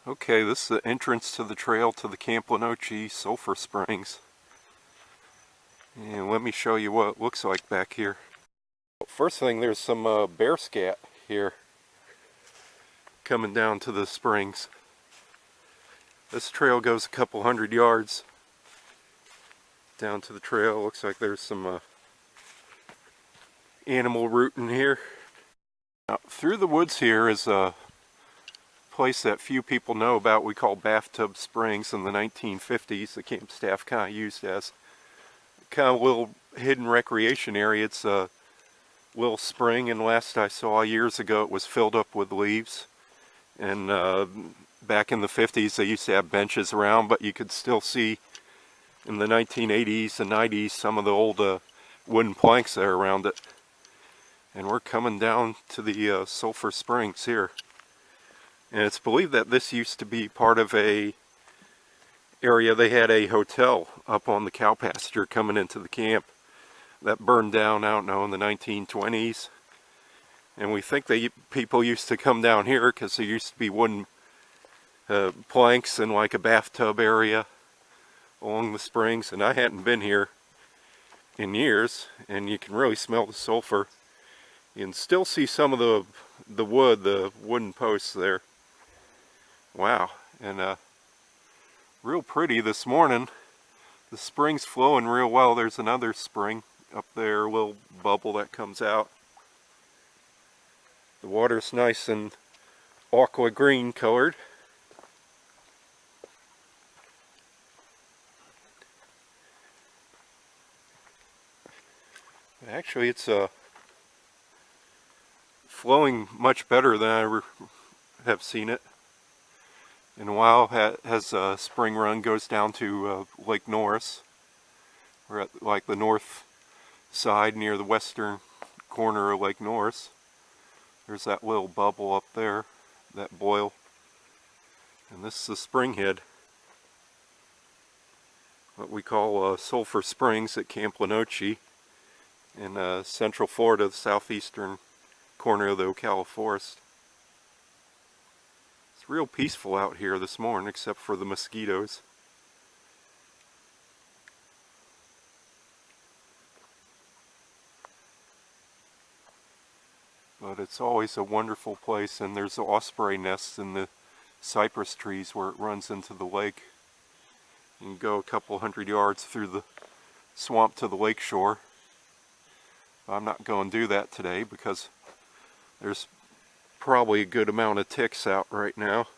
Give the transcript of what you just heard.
Okay, this is the entrance to the trail to the Camp Lenoche Sulfur Springs. And let me show you what it looks like back here. First thing, there's some bear scat here coming down to the springs. This trail goes a couple hundred yards down to the trail. Looks like there's some animal rooting here. Now, through the woods here is a place that few people know about. We call Bathtub Springs. In the 1950s, the camp staff kind of used as kind of a little hidden recreation area. It's a little spring, and last I saw years ago it was filled up with leaves. And back in the 50s they used to have benches around, but you could still see in the 1980s and 90s some of the old wooden planks there around it. And we're coming down to the Sulfur Springs here. And it's believed that this used to be part of a area. They had a hotel up on the cow pasture coming into the camp that burned down, I don't know, in the 1920s. And we think people used to come down here because there used to be wooden planks and like a bathtub area along the springs. And I hadn't been here in years, and you can really smell the sulfur. You can still see some of the wood, the wooden posts there. Wow, and real pretty this morning. The spring's flowing real well. There's another spring up there, a little bubble that comes out. The water's nice and aqua green colored. Actually, it's flowing much better than I have seen it in a while. Has a spring run, goes down to Lake Norris. We're at like the north side near the western corner of Lake Norris. There's that little bubble up there, that boil. And this is the spring head, what we call Sulfur Springs at Camp Lenoche in central Florida, the southeastern corner of the Ocala Forest. It's real peaceful out here this morning, except for the mosquitoes. But it's always a wonderful place, and there's osprey nests in the cypress trees where it runs into the lake. You can go a couple hundred yards through the swamp to the lake shore. I'm not going to do that today because there's probably a good amount of ticks out right now.